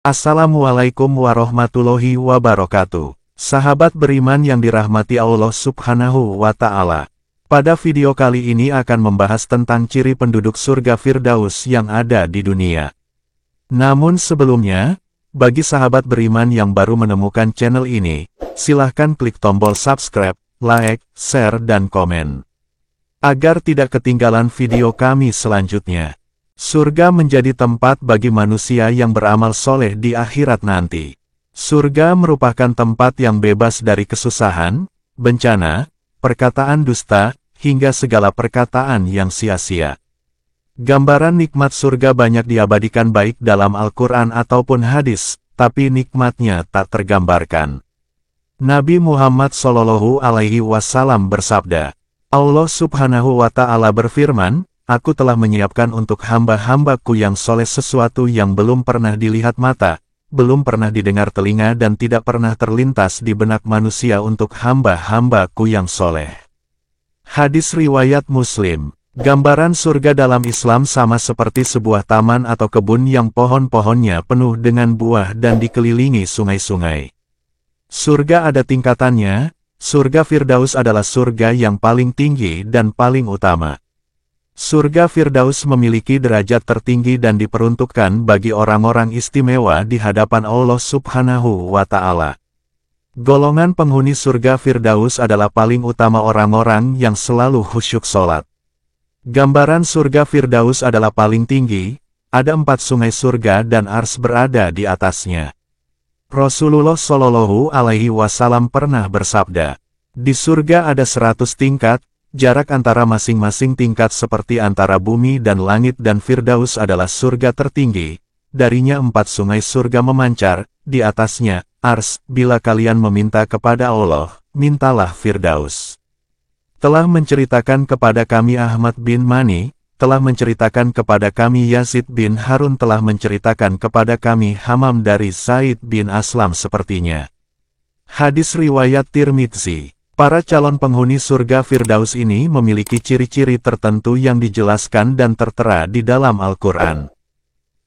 Assalamualaikum warahmatullahi wabarakatuh. Sahabat beriman yang dirahmati Allah Subhanahu wa Ta'ala. Pada video kali ini akan membahas tentang ciri penduduk surga Firdaus yang ada di dunia. Namun sebelumnya, bagi sahabat beriman yang baru menemukan channel ini, silahkan klik tombol subscribe, like, share dan komen, agar tidak ketinggalan video kami selanjutnya. Surga menjadi tempat bagi manusia yang beramal soleh di akhirat nanti. Surga merupakan tempat yang bebas dari kesusahan, bencana, perkataan dusta, hingga segala perkataan yang sia-sia. Gambaran nikmat surga banyak diabadikan baik dalam Al-Quran ataupun hadis, tapi nikmatnya tak tergambarkan. Nabi Muhammad SAW bersabda, Allah Subhanahu wa Ta'ala berfirman, Aku telah menyiapkan untuk hamba-hambaku yang soleh sesuatu yang belum pernah dilihat mata, belum pernah didengar telinga dan tidak pernah terlintas di benak manusia untuk hamba-hambaku yang soleh. Hadis riwayat Muslim. Gambaran surga dalam Islam sama seperti sebuah taman atau kebun yang pohon-pohonnya penuh dengan buah dan dikelilingi sungai-sungai. Surga ada tingkatannya, surga Firdaus adalah surga yang paling tinggi dan paling utama. Surga Firdaus memiliki derajat tertinggi dan diperuntukkan bagi orang-orang istimewa di hadapan Allah Subhanahu wa Ta'ala. Golongan penghuni surga Firdaus adalah paling utama orang-orang yang selalu khusyuk sholat. Gambaran surga Firdaus adalah paling tinggi, ada 4 sungai surga dan ars berada di atasnya. Rasulullah Shallallahu Alaihi Wasallam pernah bersabda, di surga ada 100 tingkat, jarak antara masing-masing tingkat seperti antara bumi dan langit dan Firdaus adalah surga tertinggi, darinya 4 sungai surga memancar, di atasnya, ars, bila kalian meminta kepada Allah, mintalah Firdaus. Telah menceritakan kepada kami Ahmad bin Mani, telah menceritakan kepada kami Yazid bin Harun telah menceritakan kepada kami Hamam dari Zaid bin Aslam sepertinya. Hadis riwayat Tirmidzi. Para calon penghuni surga Firdaus ini memiliki ciri-ciri tertentu yang dijelaskan dan tertera di dalam Al-Quran.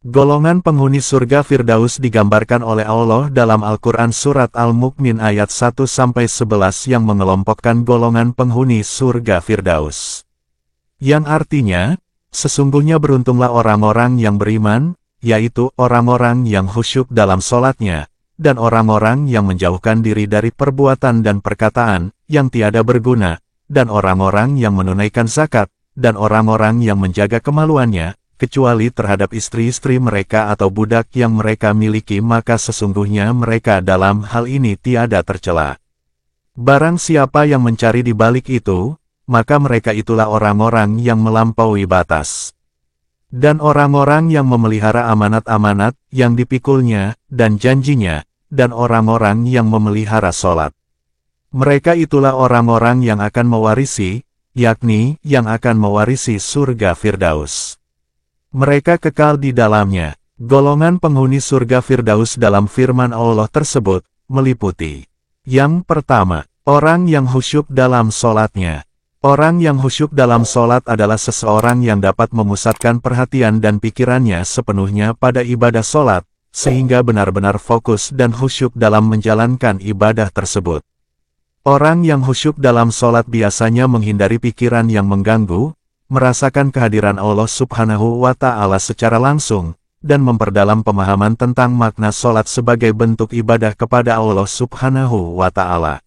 Golongan penghuni surga Firdaus digambarkan oleh Allah dalam Al-Quran Surat Al-Mu'min ayat 1-11 yang mengelompokkan golongan penghuni surga Firdaus. Yang artinya, sesungguhnya beruntunglah orang-orang yang beriman, yaitu orang-orang yang khusyuk dalam sholatnya, dan orang-orang yang menjauhkan diri dari perbuatan dan perkataan yang tiada berguna, dan orang-orang yang menunaikan zakat, dan orang-orang yang menjaga kemaluannya, kecuali terhadap istri-istri mereka atau budak yang mereka miliki maka sesungguhnya mereka dalam hal ini tiada tercela. Barang siapa yang mencari di balik itu, maka mereka itulah orang-orang yang melampaui batas. Dan orang-orang yang memelihara amanat-amanat yang dipikulnya, dan janjinya, dan orang-orang yang memelihara sholat. Mereka itulah orang-orang yang akan mewarisi, yakni yang akan mewarisi surga Firdaus. Mereka kekal di dalamnya. Golongan penghuni surga Firdaus dalam firman Allah tersebut, meliputi. Yang pertama, orang yang khusyuk dalam sholatnya. Orang yang khusyuk dalam sholat adalah seseorang yang dapat memusatkan perhatian dan pikirannya sepenuhnya pada ibadah sholat, sehingga benar-benar fokus dan khusyuk dalam menjalankan ibadah tersebut. Orang yang khusyuk dalam sholat biasanya menghindari pikiran yang mengganggu, merasakan kehadiran Allah Subhanahu wa Ta'ala secara langsung, dan memperdalam pemahaman tentang makna sholat sebagai bentuk ibadah kepada Allah Subhanahu wa Ta'ala.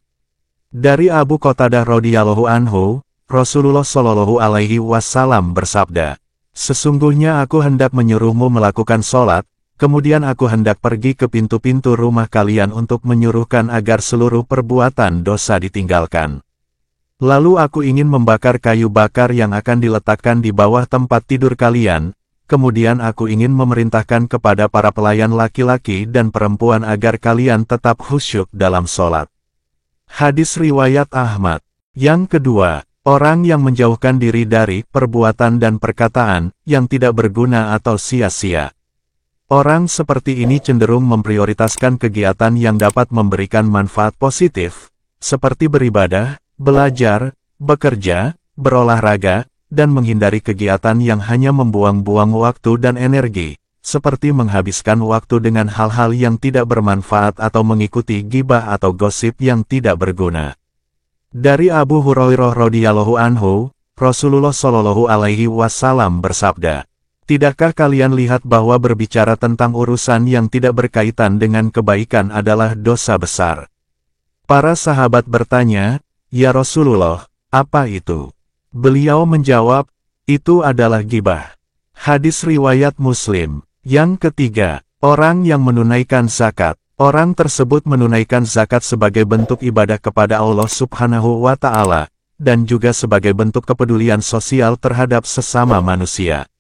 Dari Abu Qatadah radhiyallahu anhu, Rasulullah Shallallahu Alaihi Wasallam bersabda, sesungguhnya aku hendak menyuruhmu melakukan sholat, kemudian aku hendak pergi ke pintu-pintu rumah kalian untuk menyuruhkan agar seluruh perbuatan dosa ditinggalkan. Lalu aku ingin membakar kayu bakar yang akan diletakkan di bawah tempat tidur kalian, kemudian aku ingin memerintahkan kepada para pelayan laki-laki dan perempuan agar kalian tetap khusyuk dalam sholat. Hadis riwayat Ahmad. Yang kedua, orang yang menjauhkan diri dari perbuatan dan perkataan yang tidak berguna atau sia-sia. Orang seperti ini cenderung memprioritaskan kegiatan yang dapat memberikan manfaat positif, seperti beribadah, belajar, bekerja, berolahraga, dan menghindari kegiatan yang hanya membuang-buang waktu dan energi, seperti menghabiskan waktu dengan hal-hal yang tidak bermanfaat atau mengikuti ghibah atau gosip yang tidak berguna. Dari Abu Hurairah radhiyallahu anhu, Rasulullah shallallahu alaihi wasallam bersabda, "Tidakkah kalian lihat bahwa berbicara tentang urusan yang tidak berkaitan dengan kebaikan adalah dosa besar?" Para sahabat bertanya, "Ya Rasulullah, apa itu?" Beliau menjawab, "Itu adalah ghibah." Hadis riwayat Muslim. Yang ketiga, orang yang menunaikan zakat. Orang tersebut menunaikan zakat sebagai bentuk ibadah kepada Allah Subhanahu wa Ta'ala, dan juga sebagai bentuk kepedulian sosial terhadap sesama manusia.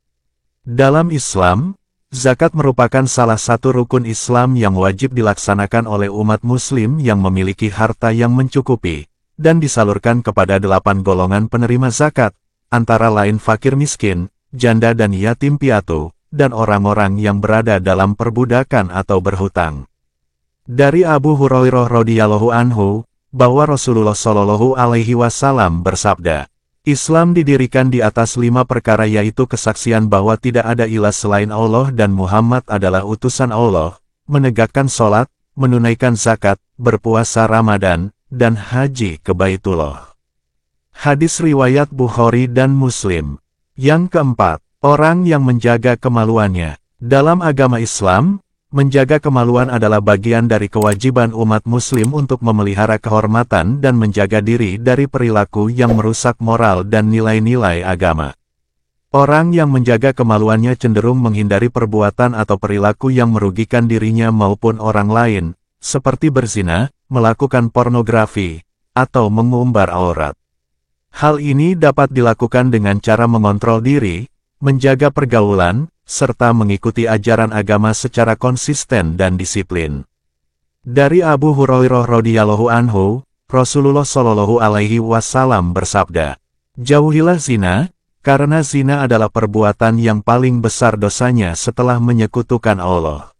Dalam Islam, zakat merupakan salah satu rukun Islam yang wajib dilaksanakan oleh umat Muslim yang memiliki harta yang mencukupi, dan disalurkan kepada 8 golongan penerima zakat, antara lain fakir miskin, janda dan yatim piatu, dan orang-orang yang berada dalam perbudakan atau berhutang. Dari Abu Hurairah radhiyallahu anhu, bahwa Rasulullah shallallahu alaihi wasallam bersabda, "Islam didirikan di atas 5 perkara, yaitu kesaksian bahwa tidak ada ilah selain Allah dan Muhammad adalah utusan Allah, menegakkan sholat, menunaikan zakat, berpuasa Ramadan, dan haji ke Baitullah." Hadis riwayat Bukhari dan Muslim. Yang keempat, orang yang menjaga kemaluannya. Dalam agama Islam, menjaga kemaluan adalah bagian dari kewajiban umat Muslim untuk memelihara kehormatan dan menjaga diri dari perilaku yang merusak moral dan nilai-nilai agama. Orang yang menjaga kemaluannya cenderung menghindari perbuatan atau perilaku yang merugikan dirinya maupun orang lain, seperti berzina, melakukan pornografi, atau mengumbar aurat. Hal ini dapat dilakukan dengan cara mengontrol diri, menjaga pergaulan, serta mengikuti ajaran agama secara konsisten dan disiplin. Dari Abu Hurairah radhiyallahu anhu, Rasulullah shallallahu alaihi wasallam bersabda, "Jauhilah zina, karena zina adalah perbuatan yang paling besar dosanya setelah menyekutukan Allah."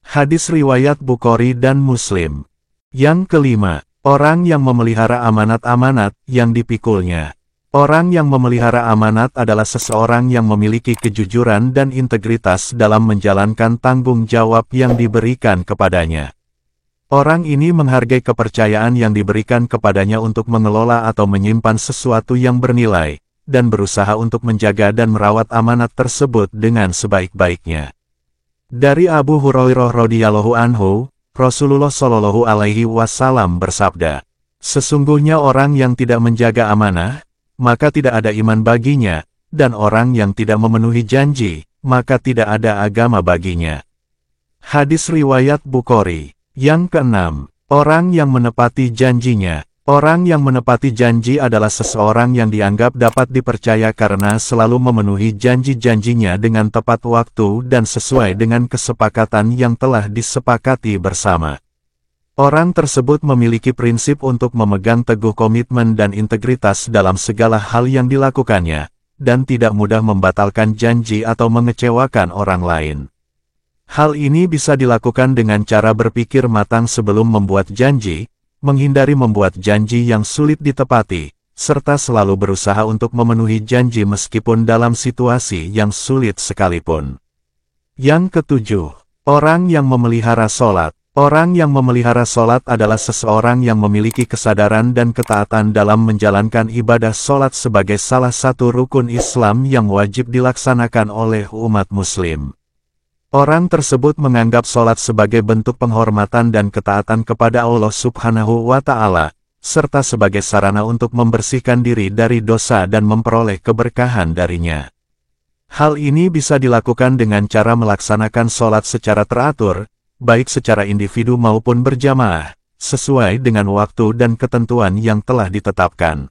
Hadis riwayat Bukhari dan Muslim. Yang kelima, orang yang memelihara amanat-amanat yang dipikulnya. Orang yang memelihara amanat adalah seseorang yang memiliki kejujuran dan integritas dalam menjalankan tanggung jawab yang diberikan kepadanya. Orang ini menghargai kepercayaan yang diberikan kepadanya untuk mengelola atau menyimpan sesuatu yang bernilai, dan berusaha untuk menjaga dan merawat amanat tersebut dengan sebaik-baiknya. Dari Abu Hurairah radhiyallahu anhu, Rasulullah shallallahu alaihi wasallam bersabda, "Sesungguhnya orang yang tidak menjaga amanah, maka tidak ada iman baginya, dan orang yang tidak memenuhi janji, maka tidak ada agama baginya." Hadis riwayat Bukhari. Yang keenam, orang yang menepati janjinya. Orang yang menepati janji adalah seseorang yang dianggap dapat dipercaya karena selalu memenuhi janji-janjinya dengan tepat waktu dan sesuai dengan kesepakatan yang telah disepakati bersama. Orang tersebut memiliki prinsip untuk memegang teguh komitmen dan integritas dalam segala hal yang dilakukannya, dan tidak mudah membatalkan janji atau mengecewakan orang lain. Hal ini bisa dilakukan dengan cara berpikir matang sebelum membuat janji, menghindari membuat janji yang sulit ditepati, serta selalu berusaha untuk memenuhi janji meskipun dalam situasi yang sulit sekalipun. Yang ketujuh, orang yang memelihara sholat. Orang yang memelihara sholat adalah seseorang yang memiliki kesadaran dan ketaatan dalam menjalankan ibadah sholat sebagai salah satu rukun Islam yang wajib dilaksanakan oleh umat Muslim. Orang tersebut menganggap sholat sebagai bentuk penghormatan dan ketaatan kepada Allah Subhanahu wa Ta'ala, serta sebagai sarana untuk membersihkan diri dari dosa dan memperoleh keberkahan darinya. Hal ini bisa dilakukan dengan cara melaksanakan sholat secara teratur, baik secara individu maupun berjamaah, sesuai dengan waktu dan ketentuan yang telah ditetapkan.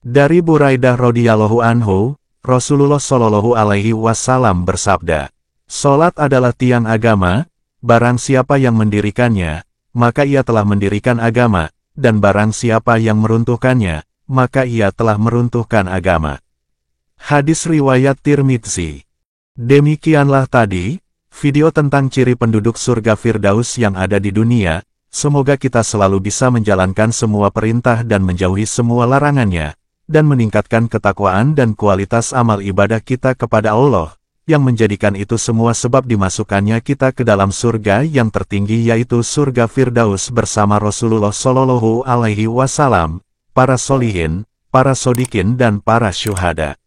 Dari Buraidah radhiyallahu anhu, Rasulullah shallallahu alaihi wasallam bersabda, "Sholat adalah tiang agama, barang siapa yang mendirikannya, maka ia telah mendirikan agama, dan barang siapa yang meruntuhkannya, maka ia telah meruntuhkan agama." Hadis riwayat Tirmidzi. Demikianlah tadi video tentang ciri penduduk surga Firdaus yang ada di dunia. Semoga kita selalu bisa menjalankan semua perintah dan menjauhi semua larangannya, dan meningkatkan ketakwaan dan kualitas amal ibadah kita kepada Allah. yang menjadikan itu semua sebab dimasukkannya kita ke dalam surga yang tertinggi yaitu surga Firdaus bersama Rasulullah Shallallahu Alaihi Wasallam, para solihin, para sodikin dan para syuhada.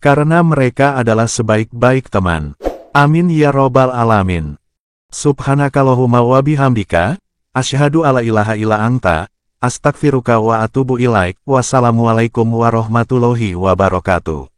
Karena mereka adalah sebaik-baik teman. Amin ya robbal alamin. Subhanakallahumma wa bihamdika, asyhadu alla ilaha illa anta, astaghfiruka wa atubu ilaik. Wassalamualaikum warahmatullahi wabarakatuh.